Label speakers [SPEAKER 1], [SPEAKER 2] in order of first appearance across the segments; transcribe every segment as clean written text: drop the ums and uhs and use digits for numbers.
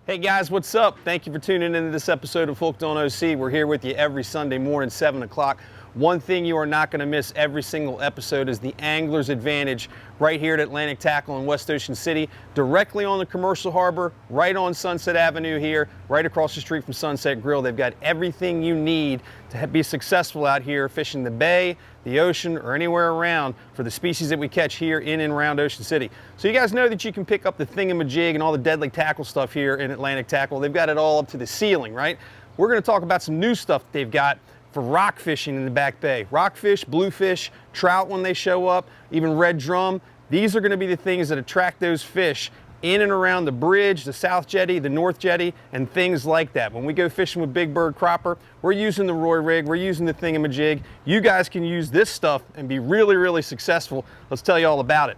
[SPEAKER 1] Hey guys, what's up? Thank you for tuning into this episode of Hooked on OC. We're here with you every Sunday morning, 7 o'clock. One thing you are not going to miss every single episode is the Angler's Advantage right here at Atlantic Tackle in West Ocean City, directly on the commercial harbor, right on Sunset Avenue here, right across the street from Sunset Grill. They've got everything you need to be successful out here fishing the bay, the ocean, or anywhere around for the species that we catch here in and around Ocean City. So you guys know that you can pick up the thingamajig and all the deadly tackle stuff here in Atlantic Tackle. They've got it all up to the ceiling, right? We're going to talk about some new stuff that they've got for rock fishing in the back bay. Rockfish, bluefish, trout when they show up, even red drum. These are going to be the things that attract those fish in and around the bridge, the South Jetty, the North Jetty, and things like that. When we go fishing with big bird cropper, we're using the Roy rig, we're using the thingamajig. You guys can use this stuff and be really, really successful. Let's tell you all about it.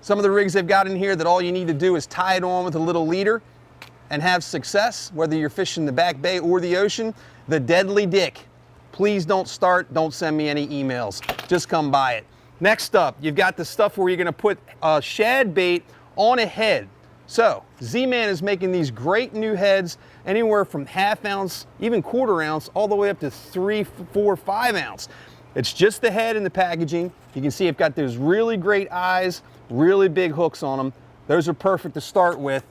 [SPEAKER 1] Some of the rigs they've got in here that all you need to do is tie it on with a little leader and have success, whether you're fishing the back bay or the ocean. The Deadly Dick. Please don't start, don't send me any emails. Just come buy it. Next up, you've got the stuff where you're gonna put shad bait on a head. So, Z-Man is making these great new heads, anywhere from ½ ounce, even quarter ounce, all the way up to 3, 4, 5 ounce. It's just the head and the packaging. You can see I've got those really great eyes, really big hooks on them. Those are perfect to start with.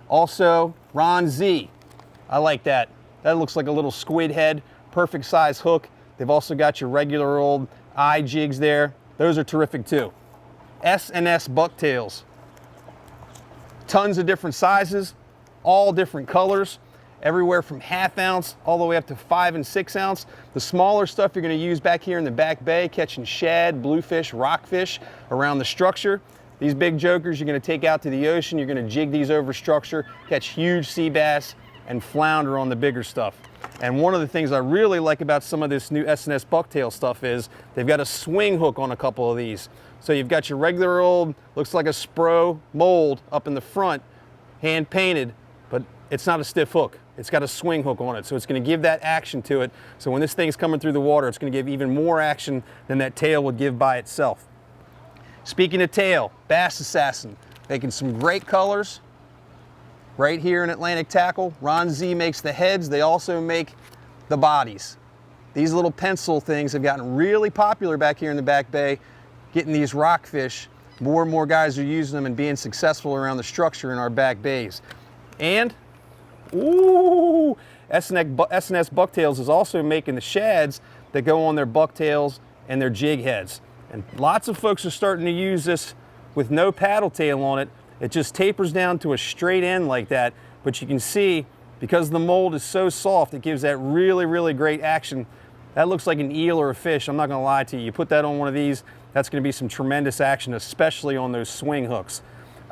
[SPEAKER 1] Also, Ron Z. I like that. That looks like a little squid head. Perfect size hook. They've also got your regular old eye jigs there. Those are terrific too. S&S bucktails. Tons of different sizes, all different colors, everywhere from ½ ounce all the way up to 5 and 6 ounce. The smaller stuff you're going to use back here in the back bay, catching shad, bluefish, rockfish around the structure. These big jokers you're going to take out to the ocean. You're going to jig these over structure, catch huge sea bass and flounder on the bigger stuff. And one of the things I really like about some of this new S&S bucktail stuff is they've got a swing hook on a couple of these. So you've got your regular old, looks like a Spro mold up in the front, hand painted, but it's not a stiff hook. It's got a swing hook on it, so it's going to give that action to it. So when this thing's coming through the water, it's going to give even more action than that tail would give by itself. Speaking of tail, Bass Assassin, making some great colors. Right here in Atlantic Tackle, Ron Z makes the heads. They also make the bodies. These little pencil things have gotten really popular back here in the back bay, getting these rockfish. More and more guys are using them and being successful around the structure in our back bays. And, ooh, S&S Bucktails is also making the shads that go on their bucktails and their jig heads. And lots of folks are starting to use this with no paddle tail on it. It just tapers down to a straight end like that, but you can see, because the mold is so soft, it gives that really, really great action. That looks like an eel or a fish, I'm not gonna lie to you. You put that on one of these, that's gonna be some tremendous action, especially on those swing hooks.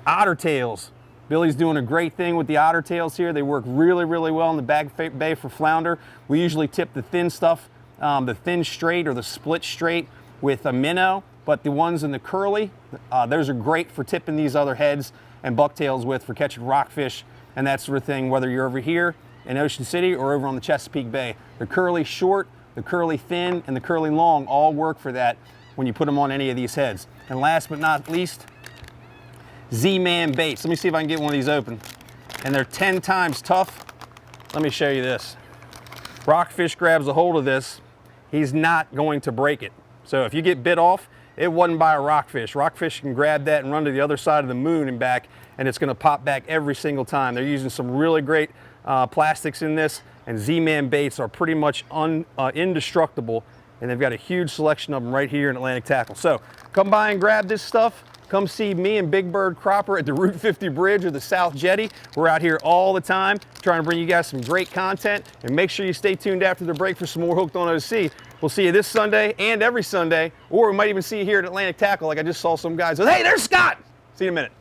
[SPEAKER 1] Otter tails. Billy's doing a great thing with the otter tails here. They work really, really well in the back bay for flounder. We usually tip the thin stuff, the thin straight or the split straight with a minnow. But the ones in the curly, those are great for tipping these other heads and bucktails with for catching rockfish and that sort of thing, whether you're over here in Ocean City or over on the Chesapeake Bay. The curly short, the curly thin, and the curly long all work for that when you put them on any of these heads. And last but not least, Z-Man baits. Let me see if I can get one of these open. And they're 10 times tough. Let me show you this. Rockfish grabs a hold of this, he's not going to break it. So if you get bit off, it wasn't by a rockfish. Rockfish can grab that and run to the other side of the moon and back, and it's gonna pop back every single time. They're using some really great plastics in this, and Z-Man baits are pretty much indestructible, and they've got a huge selection of them right here in Atlantic Tackle. So come by and grab this stuff. Come see me and Big Bird Cropper at the Route 50 Bridge or the South Jetty. We're out here all the time trying to bring you guys some great content, and make sure you stay tuned after the break for some more Hooked on OC. We'll see you this Sunday and every Sunday, or we might even see you here at Atlantic Tackle like I just saw some guys. Hey, there's Scott! See you in a minute.